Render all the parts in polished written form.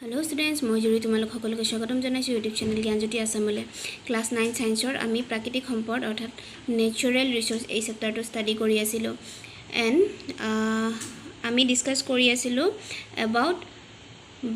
Hello students, মই জুৰি তোমালোক সকলোকে স্বাগতম জনাইছো ইউটিউব চেনেল জ্ঞানজ্যোতি আসামলে ক্লাস 9 সায়েন্সৰ আমি প্ৰাকৃতিক সম্পদ অৰ্থাৎ নেচাৰেল ৰিসোৰ্স এই চেপ্টাৰটো ষ্টাডি কৰি আছিলো এন্ড আমি ডিসকাস কৰি আছিলো about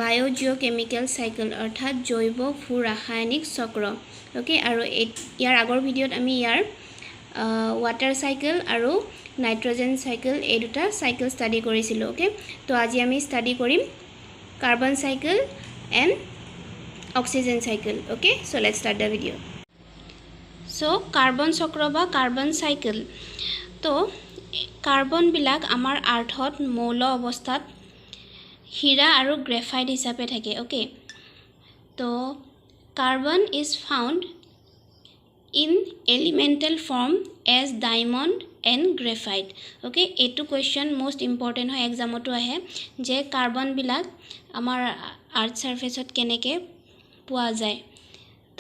বায়োজিওকেমিক্যাল সাইকেল অৰ্থাৎ জৈৱ ভূ ৰাসায়নিক চক্ৰ ওকে আৰু ইয়াৰ আগৰ ভিডিঅত আমি ইয়াৰ ওয়াটাৰ সাইকেল আৰু নাইট্ৰজেন সাইকেল এই দুটা সাইকেল ষ্টাডি কৰিছিলো ওকে তো আজি আমি ষ্টাডি কৰিম carbon cycle and oxygen cycle. Okay, so let's start the video. So carbon chakra ba carbon cycle to carbon bilak amar arthot moulo obosthat hira aru graphite hisabe thake. Okay, to carbon is found in elemental form as diamond and graphite. Okay, etu question most important hoy exam otu ahe je carbon bilak amar earth surface ot keneke pua jay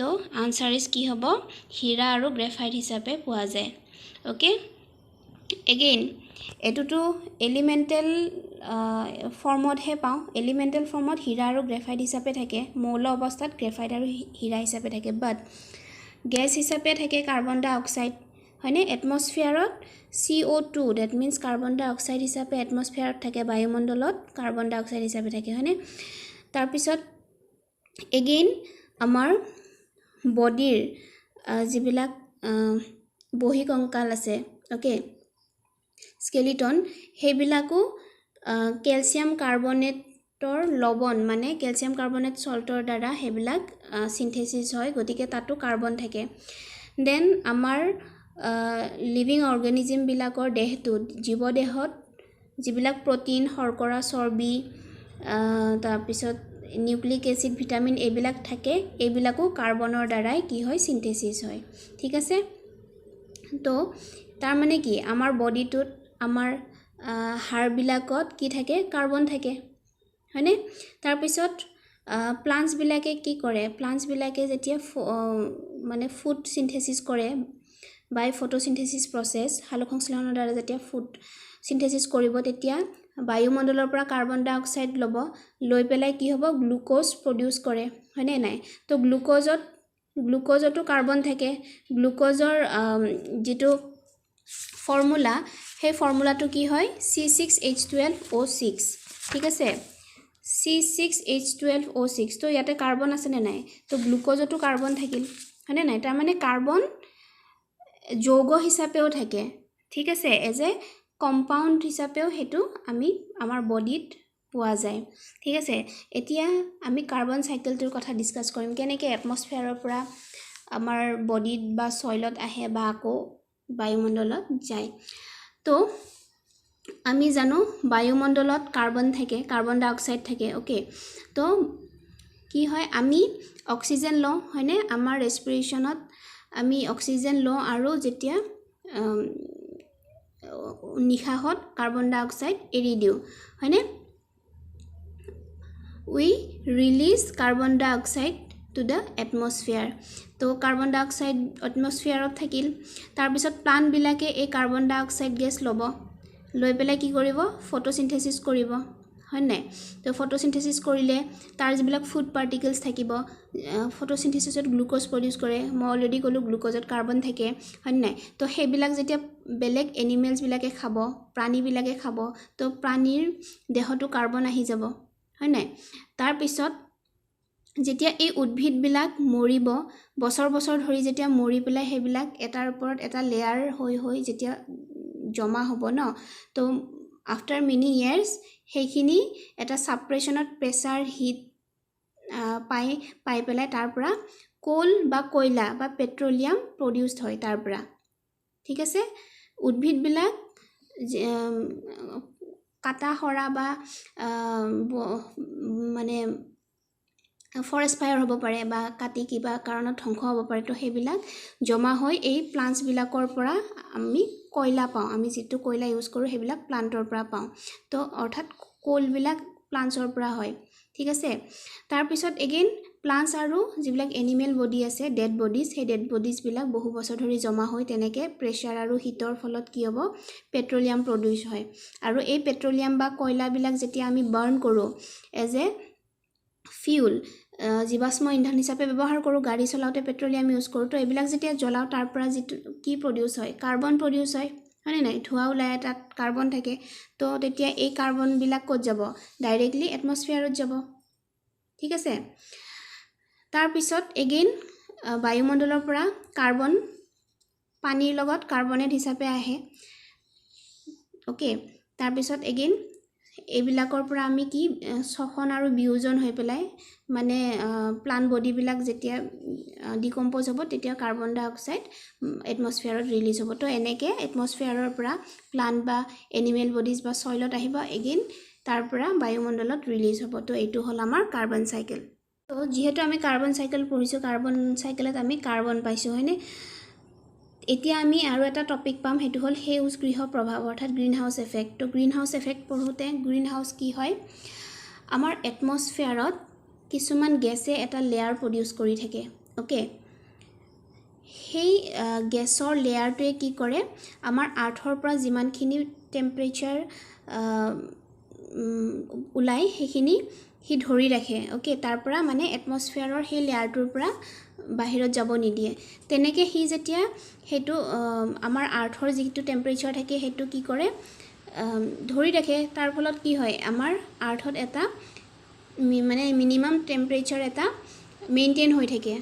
to answer is ki hobo hira aru graphite hisabe pua jay. Okay, again etu to elemental form ot he pau elemental form ot hira aru graphite hisabe thake moulo obosthat graphite aru hira hisabe thake but gas hisabe thake carbon dioxide হয়নে এটমস্ফিয়াৰত CO2 that means carbon dioxide হিচাপে এটমস্ফিয়াৰত থাকে বায়ুমণ্ডলত carbon dioxide হিচাপে থাকে হয়নে তাৰ পিছত again আমাৰ বডিৰ যিবিলাক বহিকংকাল আছে ওকে স্কেলিটন হেবিলাকো ক্যালসিয়াম কাৰ্বনেটৰ লবণ মানে ক্যালসিয়াম কাৰ্বনেট সল্টৰ দ্বাৰা হেবিলাক সিনথেসিস হয় গতিকে তাতো কাৰ্বন থাকে দেন আমাৰ লিভিং অৰ্গানিজম বিলাকৰ দেহটো জীৱ দেহত যিবিলাক প্ৰটিন শৰ্কৰা চৰ্বি তাৰ পিছত নিউক্লিক এসিড ভিটামিন এবিলাক থাকে এবিলাকো কাৰ্বনৰ দ্বাৰাই কি হয় সিনথেসিস হয় ঠিক আছে তো তাৰ মানে কি আমাৰ বডিটোত আমাৰ হাড় বিলাকত কি থাকে কাৰ্বন থাকে হয়নে তাৰ পিছত প্লান্টস বিলাকে কি কৰে প্লান্টস বিলাকে যেতিয়া মানে ফুড সিনথেসিস কৰে by photosynthesis process হালকংশ্লেষণৰ দ্বাৰা যেতিয়া ফুড সিনথেসিস কৰিব তেতিয়া বায়ুমণ্ডলৰ পৰা কাৰ্বন ডাইঅক্সাইড লব লৈ পেলাই কি হ'ব গ্লুকোজ প্ৰডিউস কৰে হয়নে নাই তো গ্লুকোজতো কাৰ্বন থাকে গ্লুকোজৰ যেটো ফৰ্মুলা সেই ফৰ্মুলাটো কি হয় C6H12O6 ঠিক আছে C6H12O6 তো ইয়াতে কাৰ্বন আছে নে নাই তো গ্লুকোজতো কাৰ্বন থাকিল হয়নে নাই তাৰ মানে কাৰ্বন যৌগ হিচাপেও থাকে ঠিক আছে এজ এ কম্পাউন্ড হিচাপেও হেতু আমি আমাৰ বডিত পোৱা যায় ঠিক আছে এতিয়া আমি কাৰ্বন সাইকেলটোৰ কথা ডিসকাস কৰিম কেনেকৈ এটমস্ফিয়াৰৰ পৰা আমাৰ বডিত বা সইলত আহে বা আকৌ বায়ুমণ্ডলত যায় তো আমি জানো বায়ুমণ্ডলত কাৰ্বন থাকে কাৰ্বন ডাইঅক্সাইড থাকে ওকে তো কি হয় আমি অক্সিজেন লওঁ হয়নে আমাৰ ৰেসপিৰেশনত আমি অক্সিজেন লওঁ আৰু যেতিয়া নিখাহত কাৰ্বন ডাইঅক্সাইড এৰি দিও হয়নে we release carbon dioxide to the atmosphere তো কাৰ্বন ডাইঅক্সাইড এটমস্ফিয়াৰত থাকিল তাৰ পিছত প্লান্ট বিলাকে এই কাৰ্বন ডাইঅক্সাইড গেছ লব লৈ পেলাই কি কৰিব ফটোসিনথেসিস কৰিব হয় নাই তো ফটোসিনথেসিস কৰিলে তাৰ যিবিলাক ফুড পাৰ্টিকলস থাকিব ফটোসিনথেসিসত গ্লুকোজ প্ৰডিউস কৰে মই অলৰেডি কলো গ্লুকোজত কাৰ্বন থাকে হয় নাই তো হেবিলাক যেতিয়া বেলেগ এনিমেলস বিলাকে খাব প্ৰাণী বিলাকে খাব তো প্ৰাণীৰ দেহটো কাৰ্বন আহি যাব হয় নাই তাৰ পিছত যেতিয়া এই উদ্ভিদ বিলাক মৰিব বছৰ বছৰ ধৰি যেতিয়া মৰি পেলাই হেবিলাক এটাৰ ওপৰত এটা লেয়াৰ হৈ যেতিয়া জমা হ'ব ন তো after many years হেখিনি এটা সাপ্ৰেশনত প্ৰেসাৰ হিট পাই পেলাই তাৰ পৰা কোল বা কয়লা বা পেট্ৰলিয়াম প্ৰডিউসড হয় তাৰ পৰা ঠিক আছে উদ্ভিদ বিলাক কাটা হৰা বা মানে ফৰেষ্ট ফায়াৰ হ'ব পাৰে বা কাটি কিবা কাৰণত ধ্বংস হ'ব পাৰে তো হেবিলাক জমা হৈ এই প্লান্টস বিলাকৰ পৰা আমি কয়লা পাওঁ আমি যেটো কয়লা ইউজ কৰো হেবিলাক প্লান্টৰ পৰা পাওঁ তো অৰ্থাৎ কোল বিলাক প্লান্টছৰ পৰা হয় ঠিক আছে তাৰ পিছত এগেইন প্লান্টস আৰু যিবিলাক এনিমেল বডি আছে ডেড বডিজ সেই ডেড বডিজ বিলাক বহু বছৰ ধৰি জমা হৈ তেনেকে প্ৰেসাৰ আৰু হিটৰ ফলত কি হ'ব পেট্ৰলিয়াম প্ৰডিউস হয় আৰু এই পেট্ৰলিয়াম বা কয়লা বিলাক যেতিয়া আমি বাৰ্ন কৰো এজ এ ফিউল জীৱাশ্ম ইন্ধন হিচাপে ব্যৱহাৰ কৰোঁ গাড়ী চলাওঁতে পেট্ৰলিয়াম ইউজ কৰোঁ তো এইবিলাক যেতিয়া জ্বলাওঁ তাৰ পৰা যিটো কি প্ৰডিউচ হয় কাৰ্বন প্ৰডিউচ হয় হয়নে নাই ধোঁৱা ওলায় তাত কাৰ্বন থাকে তো তেতিয়া এই কাৰ্বনবিলাক ক'ত যাব ডাইৰেক্টলি এটমস্ফিয়াৰত যাব ঠিক আছে তাৰপিছত এগেইন বায়ুমণ্ডলৰ পৰা কাৰ্বন পানীৰ লগত কাৰ্বনেট হিচাপে আহে ওকে তাৰপিছত এগেইন এইবিলাকৰ পৰা আমি কি শ্বসন আৰু বিয়োজন হৈ পেলাই মানে প্লান্ট বডিবিলাক যেতিয়া ডিকম্প'জ হ'ব তেতিয়া কাৰ্বন ডাই অক্সাইড এটমস্ফিয়াৰত ৰিলিজ হ'ব তো এনেকৈ এটমস্ফিয়াৰৰ পৰা প্লান্ট বা এনিমেল বডিজ বা সইলত আহিব এগেইন তাৰ পৰা বায়ুমণ্ডলত ৰিলিজ হ'ব তো এইটো হ'ল আমাৰ কাৰ্বন চাইকেল তো যেহেতু আমি কাৰ্বন চাইকেল পঢ়িছোঁ কাৰ্বন চাইকেলত আমি কাৰ্বন পাইছোঁ হয়নে এতিয়া আমি আৰু এটা টপিক পাম হেতু হল সেউজ গৃহ প্ৰভাৱ অৰ্থাৎ গ্ৰীণ হাউস এফেক্ট তো গ্ৰীণ হাউস এফেক্ট পঢ়োতে গ্ৰীণ হাউস কি হয় আমাৰ এটমস্ফিয়াৰত কিছুমান গেছে এটা লেয়াৰ প্ৰডিউস কৰি থাকে ওকে সেই গেছৰ লেয়াৰটোৱে কি কৰে আমাৰ আৰ্থৰ পৰা যিমানখিনি টেম্পাৰেচাৰ উলাই সেইখিনি হি ধৰি ৰাখে ওকে তাৰ পৰা মানে এটমস্ফিয়াৰৰ সেই লেয়াৰটোৰ পৰা বাহিৰত যাব নিদিয়ে তেনেকে হি যেতিয়া হেতু আমাৰ আৰ্থৰ যিটো টেম্পাৰেচাৰ থাকে হেতু কি কৰে ধৰি ৰাখে তাৰ ফলত কি হয় আমাৰ আৰ্থত এটা মানে মিনিমাম টেম্পাৰেচাৰ এটা মেইনটেইন হৈ থাকে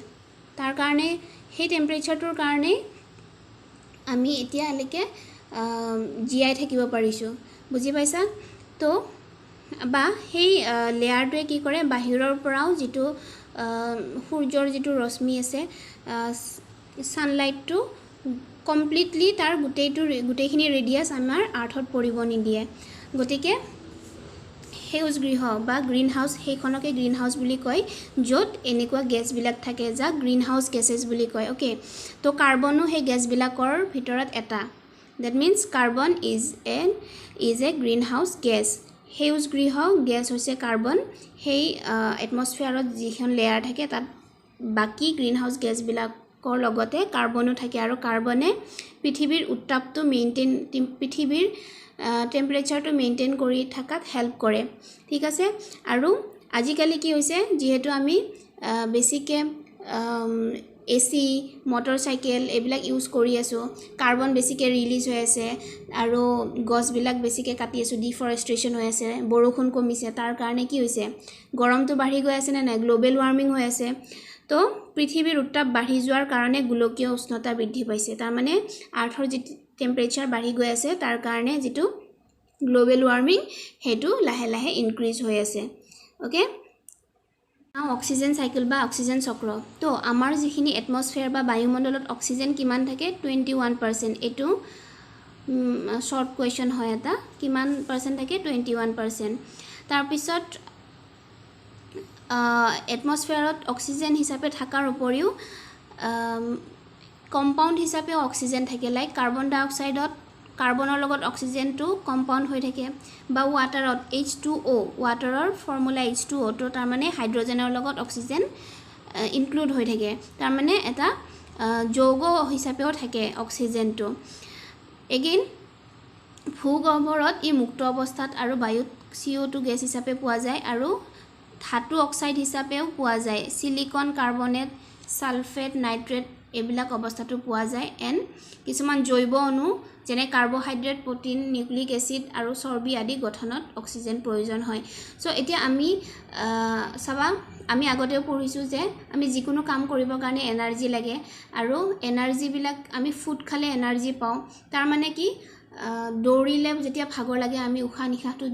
তাৰ কাৰণে সেই টেম্পাৰেচাৰটোৰ কাৰণে আমি এতিয়ালৈকে জিআই থাকিব পাৰিছো বুজি পাইছা তো বা সেই লেয়াৰটোৱে কি কৰে বাহিৰৰ পৰাও যিটো সূৰ্যৰ যিটো ৰশ্মি আছে সানলাইটটো কমপ্লিটলি তাৰ গোটেইখিনি ৰেডিয়াস আমাৰ আৰ্থত পৰিব নিদিয়ে গতিকে সেউজ গৃহ বা গ্ৰীণ হাউস সেইখনকে গ্ৰীণ হাউস বুলি কয় য'ত এনেকুৱা গেছবিলাক থাকে যা গ্ৰীণ হাউস গেছেছ বুলি কয় ওকে তো কাৰ্বনো সেই গেছবিলাকৰ ভিতৰত এটা that means carbon is a green house gas সেউজ গৃহ গেছ হৈছে কাৰ্বন সেই এটমস্ফিয়াৰত যিখন লেয়াৰ থাকে তাত বাকি গ্ৰীণ হাউস গেছবিলাকৰ লগতে কাৰ্বনো থাকে আৰু কাৰ্বনে পৃথিৱীৰ উত্তাপটো মেইনটেইন পৃথিৱীৰ টেম্পাৰেচাৰটো মেইনটেইন কৰি থাকাত হেল্প কৰে ঠিক আছে আৰু আজিকালি কি হৈছে যেহেতু আমি বেছিকে এসি মটৰচাইকেল এইবিলাক ইউজ কৰি আছো কাৰ্বন বেছিকে ৰিলিজ হৈ আছে আৰু গছবিলাক বেছিকে কাটি আছো ডিফৰেষ্ট্ৰেচন হৈ আছে বৰষুণ কমিছে তাৰ কাৰণে কি হৈছে গৰমটো বাঢ়ি গৈ আছে না গ্লোবেল ওয়াৰ্মিং হৈ আছে তো পৃথিৱীৰ উত্তাপ বাঢ়ি যোৱাৰ কাৰণে গোলকীয় উষ্ণতা বৃদ্ধি পাইছে তাৰ মানে আৰ্থৰ যি টেম্পাৰেচাৰ বাঢ়ি গৈ আছে তাৰ কাৰণে যেটো গ্লোবেল ওয়াৰ্মিং হেতু লাহে লাহে ইনক্ৰিজ হৈ আছে ওকে নাও অক্সিজেন সাইকেল বা অক্সিজেন চক্ৰ তো আমাৰ যিখিনি এটমস্ফিয়াৰ বা বায়ুমণ্ডলত অক্সিজেন কিমান থাকে 21% এটো শৰ্ট কোৱেশ্চন হয় এটা কিমান পাৰ্সেন্ট থাকে 21% তাৰ পিছত এটমস্ফিয়াৰত অক্সিজেন হিচাপে থাকাৰ উপৰিও কম্পাউণ্ড হিচাপে অক্সিজেন থাকে লাইক কাৰ্বন ডাই অক্সাইডত কাৰ্বনৰ লগত অক্সিজেনটো কম্পাউণ্ড হৈ থাকে বা ওয়াটাৰত H2O ওয়াটাৰৰ ফৰ্মুলা H2O তো তাৰ মানে হাইড্ৰজেনৰ লগত অক্সিজেন ইনক্লুড হৈ থাকে তাৰ মানে এটা যৌগ হিচাপেও থাকে অক্সিজেনটো এগেইন ভূগৰ্ভত ই মুক্ত অৱস্থাত আৰু বায়ুত CO2 গেছ হিচাপে পোৱা যায় আৰু ধাতু অক্সাইড হিচাপেও পোৱা যায় সিলিকন কাৰ্বনেট সালফেট নাইট্ৰেট এইবিলাক অৱস্থাটো পোৱা যায় এন কিছুমান জৈৱ অণু যেনে কাৰ্বোহাইড্ৰেট প্ৰটিন নিউক্লিক এসিড আৰু চৰ্বি আদি গঠনত অক্সিজেন প্ৰয়োজন হয় সো এতিয়া আমি সাবা আমি আগতেও পঢ়িছো যে আমি যিকোনো কাম কৰিবৰ কাৰণে এনাৰ্জি লাগে আৰু এনাৰ্জি বিলাক আমি ফুড খালে এনাৰ্জি পাওঁ তাৰ মানে কি দৌৰিলে যেতিয়া ভাগৰ লাগে আমি উশাহ নিশাহটো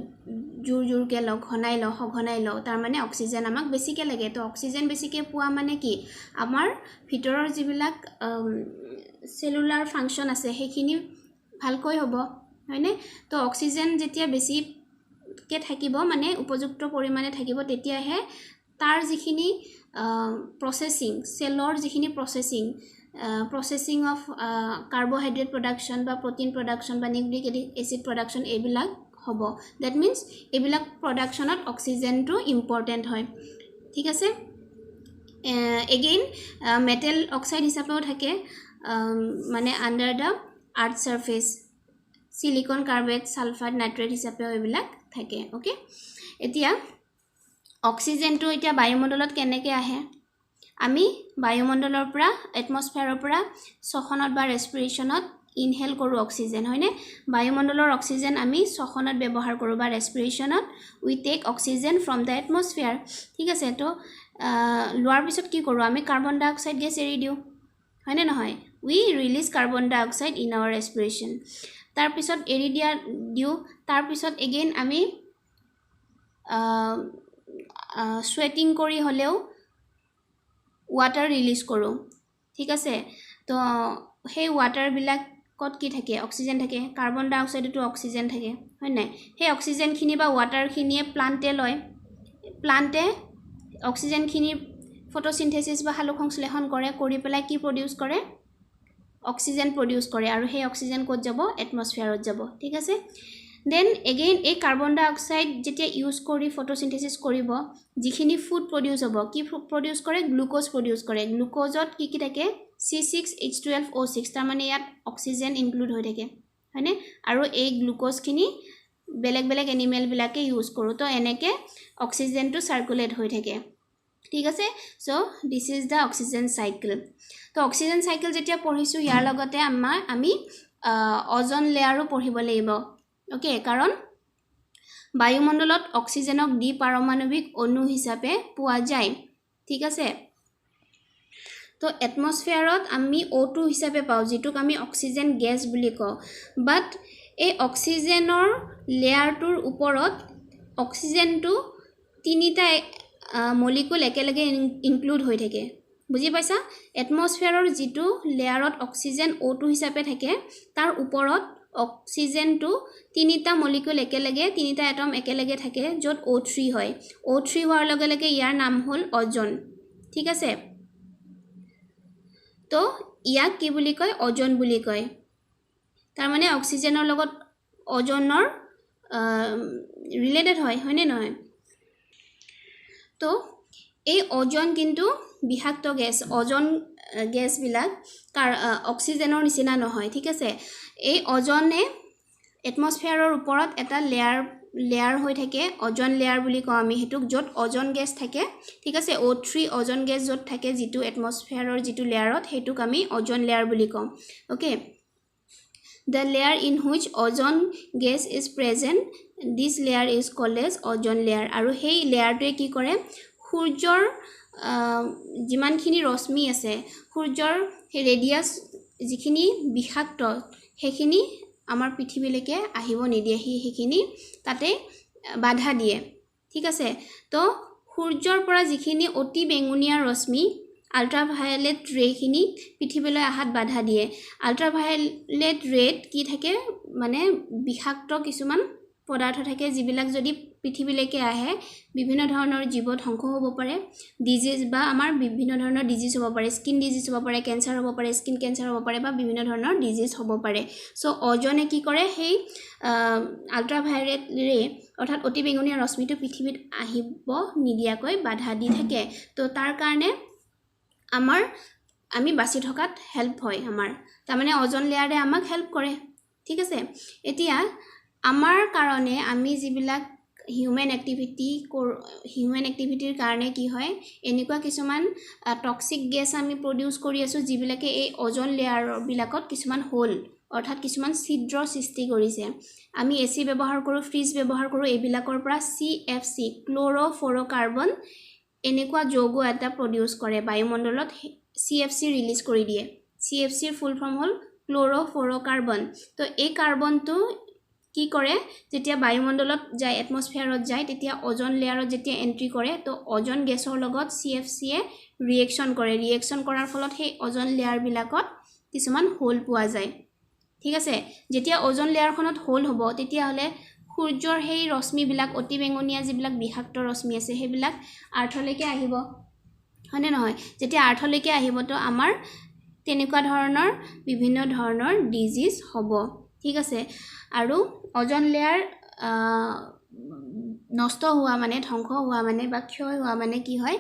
জোৰ জোৰকে ঘনাই লওঁ তাৰ মানে অক্সিজেন আমাক বেছিকে লাগে তো অক্সিজেন বেছিকে পোৱা মানে কি আমাৰ ভিতৰৰ যিবিলাক সেলুলাৰ ফাংচন আছে সেইখিনি ভালকৈ হ'ব হয়নে তো অক্সিজেন যেতিয়া বেছিকে থাকিব মানে উপযুক্ত পৰিমাণে থাকিব তেতিয়াহে তাৰ যিখিনি প্ৰসেসিং সেলৰ যিখিনি প্ৰসেসিং অফ কাৰ্বোহাইড্ৰেট প্ৰডাকশন বা প্ৰটিন প্ৰডাকশন বা নিউক্লিক এসিড প্ৰডাকশন এইবিলাক হ'ব দ্যাট মিন্স এইবিলাক প্ৰডাকশনত অক্সিজেনটো ইম্পৰ্টেন্ট হয় ঠিক আছে এগেইন মেটেল অক্সাইড হিচাপেও থাকে মানে under the earth surface silicon carbide sulphide nitrate হিচাপেও এইবিলাক থাকে ওকে এতিয়া অক্সিজেনটো এতিয়া বায়ুমণ্ডলত কেনেকৈ আহে আমি বায়ুমণ্ডলৰ পৰা এটমস্ফিয়াৰৰ পৰা শ্বসনত বা ৰেস্পিৰেশ্যনত ইনহেল কৰোঁ অক্সিজেন হয়নে বায়ুমণ্ডলৰ অক্সিজেন আমি শ্বসনত ব্যৱহাৰ কৰোঁ বা ৰেস্পিৰেশ্যনত উই টেক অক্সিজেন ফ্ৰম দ্য এটমস্ফিয়াৰ ঠিক আছে তো লোৱাৰ পিছত কি কৰোঁ আমি কাৰ্বন ডাই অক্সাইড গেছ এৰি দিওঁ হয়নে নহয় we release carbon dioxide in our respiration তাৰপিছত এৰি দিওঁ তাৰপিছত এগেইন আমি স্ৱেটিং কৰি হ'লেও ৱাটাৰ ৰিলিজ কৰোঁ ঠিক আছে তো সেই ৱাটাৰবিলাকত কি থাকে অক্সিজেন থাকে কাৰ্বন ডাই অক্সাইডতো অক্সিজেন থাকে হয় নাই সেই অক্সিজেনখিনি বা ৱাটাৰখিনিয়ে প্লান্টে লয় প্লান্টে অক্সিজেনখিনি ফটোচিন্থেসিস বা সালোকসংশ্লেষণ কৰে কৰি পেলাই কি প্ৰডিউস কৰে অক্সিজেন প্ৰডিউস কৰে আৰু সেই অক্সিজেন ক'ত যাব এটমস্ফিয়াৰত যাব ঠিক আছে দেন এগেইন এই কাৰ্বন ডাই অক্সাইড যেতিয়া ইউজ কৰি ফটোচিন্থেসিস কৰিব যিখিনি ফুড প্ৰডিউস হ'ব কি প্ৰডিউস কৰে গ্লুকোজ প্ৰডিউস কৰে গ্লুকোজত কি থাকে C6H12O6 তাৰ মানে ইয়াত অক্সিজেন ইনক্লুড হৈ থাকে হয়নে আৰু এই গ্লুকোজখিনি বেলেগ বেলেগ এনিমেল বিলাকে ইউজ কৰোঁ তো এনেকৈ অক্সিজেনটো সাৰ্কুলেট হৈ থাকে ঠিক আছে so this is the oxygen cycle তো অক্সিজেন সাইকেল যেতিয়া পঢ়িছোঁ ইয়াৰ লগতে আমি অজন লেয়াৰো পঢ়িব লাগিব ওকে কাৰণ বায়ুমণ্ডলত অক্সিজেনক দ্বিপাৰমাণৱিক অণু হিচাপে পোৱা যায় ঠিক আছে তো এটমস্ফিয়াৰত আমি O2 হিচাপে পাওঁ যেটোক আমি অক্সিজেন গেছ বুলি কওঁ বাট এই অক্সিজেনৰ লেয়াৰটোৰ ওপৰত অক্সিজেনটো তিনিটা মলিকুল একেলগে ইনক্লুড হৈ থাকে বুজি পাইছা এটমস্ফিয়াৰৰ যেটো লেয়াৰত অক্সিজেন O2 হিচাপে থাকে তাৰ ওপৰত অক্সিজেনটো তিনিটা মলিকুল একেলগে তিনিটা এটম একেলগে থাকে য'ত O3 হয় O3 হোৱাৰ লগে লগে ইয়াৰ নাম হ'ল অজন ঠিক আছে তো ইয়াক কি বুলি কয় অজন বুলি কয় তাৰ মানে অক্সিজেনৰ লগত অজনৰ ৰিলেটেড হয়নে নহয় তো এই অজন কিন্তু বিষাক্ত গেছ অজন গেছ বিলাক অক্সিজেনৰ নিচিনা নহয় ঠিক আছে এই অজনে এটমস্ফিয়াৰৰ ওপৰত এটা লেয়াৰ হৈ থাকে অজন লেয়াৰ বুলি কওঁ আমি হেতুক য'ত অজন গেছ থাকে ঠিক আছে O3 অজন গেছ য'ত থাকে যেটো এটমস্ফিয়াৰৰ যেটো লেয়াৰত হেতুক আমি অজন লেয়াৰ বুলি কওঁ okay the layer in which ozone gas is present this layer is called as ozone layer আৰু সেই লেয়াৰটোৱে কি কৰে সূৰ্যৰ যিমানখিনি ৰশ্মি আছে সূৰ্যৰ ৰেডিয়াস যিখিনি বিষাক্ত সেইখিনি আমাৰ পৃথিৱীলৈকে আহিব নিদিয়ে সেইখিনি তাতে বাধা দিয়ে ঠিক আছে তো সূৰ্যৰ পৰা যিখিনি অতি বেঙুনীয়া ৰশ্মি আল্ট্ৰাভায়োলেট ৰেখিনি পৃথিৱীলৈ আহাত বাধা দিয়ে আল্ট্ৰাভায়োলেট ৰেত কি থাকে মানে বিষাক্ত কিছুমান পদাৰ্থ থাকে যিবিলাক যদি পৃথিৱীলৈকে আহে বিভিন্ন ধৰণৰ জীৱ ধ্বংস হ'ব পাৰে ডিজিজ বা আমাৰ বিভিন্ন ধৰণৰ ডিজিজ হ'ব পাৰে স্কিন ডিজিজ হ'ব পাৰে কেঞ্চাৰ হ'ব পাৰে স্কিন কেঞ্চাৰ হ'ব পাৰে বা বিভিন্ন ধৰণৰ ডিজিজ হ'ব পাৰে সো অজনে কি কৰে সেই আল্ট্ৰাভায়োলেট ৰে অৰ্থাৎ অতি বেঙুনীয়া ৰশ্মিটো পৃথিৱীত আহিব নিদিয়াকৈ বাধা দি থাকে তো তাৰ কাৰণে আমি বাচি থকাত হেল্প হয় আমাৰ তাৰ মানে অজন লেয়াৰে আমাক হেল্প কৰে ঠিক আছে এতিয়া আমাৰ কাৰণে আমি যিবিলাক হিউম্যান এক্টিভিটিৰ কাৰণে কি হয় এনেকুৱা কিছুমান টক্সিক গেছ আমি প্ৰডিউস কৰি আছো যিবিলাকে এই অজন লেয়াৰ বিলাকত কিছুমান হোল অৰ্থাৎ কিছুমান ছিদ্ৰ সৃষ্টি কৰিছে আমি এসি ব্যৱহাৰ কৰোঁ ফ্ৰিজ ব্যৱহাৰ কৰোঁ এইবিলাকৰ পৰা CFC ক্লোৰোফ্লুৰকাৰ্বন এনেকুৱা যৌগ এটা প্ৰডিউস কৰে বায়ুমণ্ডলত CFC ৰিলিজ কৰি দিয়ে CFC ৰ ফুল ফৰ্ম হ'ল ক্লোৰোফ্লুৰকাৰ্বন তো এই কাৰ্বনটো কি কৰে যেতিয়া বায়ুমণ্ডলত যায় এটমস্ফিয়াৰত যায় তেতিয়া অজন লেয়াৰত যেতিয়া এন্ট্ৰি কৰে তো অজন গেছৰ লগত CFC এ ৰিএকচন কৰাৰ ফলত সেই অজন লেয়াৰ বিলাকত কিছুমান হোল পোৱা যায় ঠিক আছে যেতিয়া অজন লেয়াৰখনত হোল হ'ব তেতিয়া হলে সূৰ্যৰ সেই ৰশ্মিবিলাক অতি বেঙুনীয়া যিবিলাক বিষাক্ত ৰশ্মি আছে সেইবিলাক আৰ্থলৈকে আহিব হয়নে নহয় যেতিয়া আৰ্থলৈকে আহিব তো আমাৰ তেনেকুৱা ধৰণৰ বিভিন্ন ধৰণৰ ডিজিজ হ'ব ঠিক আছে আৰু অজন লেয়াৰ নষ্ট হোৱা মানে ধ্বংস হোৱা মানে বা ক্ষয় হোৱা মানে কি হয়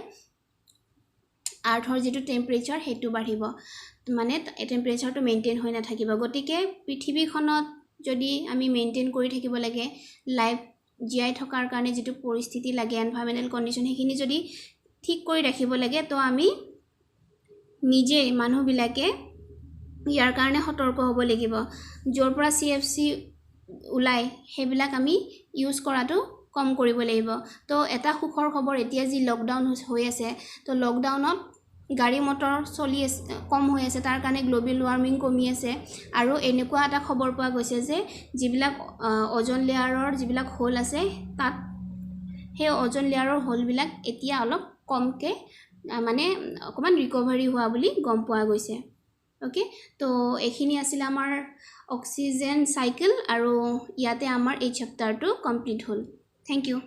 আৰ্থৰ যেটো টেম্পাৰেচাৰ হেতু বাঢ়িব মানে টেম্পাৰেচাৰটো মেইনটেইন হৈ নাথাকিব গতিকে পৃথিৱীখনত যদি আমি মেইনটেইন কৰি থাকিব লাগে লাইফ জীয়াই থকাৰ কাৰণে যেটো পৰিস্থিতি লাগে এনভায়ৰনমেন্টাল কন্ডিশন হেখিনি যদি ঠিক কৰি ৰাখিব লাগে তো আমি নিজে মানুহবিলাকে ইয়াৰ কাৰণে সতৰ্ক হ'ব লাগিব যৰ পৰা CFC উলাই হেবিলাক আমি ইউজ কৰাটো কম কৰিব লাগিব তো এটা সুখৰ খবৰ এতিয়া যি লকডাউন হৈ আছে তো লকডাউনত গাড়ী মটৰ চলি আছে কম হৈ আছে তাৰ কাৰণে গ্লোবাল ওয়াৰ্মিং কমি আছে আৰু এনেকুৱা এটা খবৰ পোৱা গৈছে যে যিবিলাক ওজন লেয়াৰৰ যিবিলাক হোল আছে তাত সেই ওজন লেয়াৰৰ হোলবিলাক এতিয়া অলপ কমকে মানে অকমান ৰিকভাৰি হোৱা বুলি গম পোৱা গৈছে ওকে তো এখিনি আছিল আমাৰ অক্সিজেন সাইকেল আৰু ইয়াতে আমাৰ এই চ্যাপ্টাৰটো কমপ্লিট হল থ্যাংক ইউ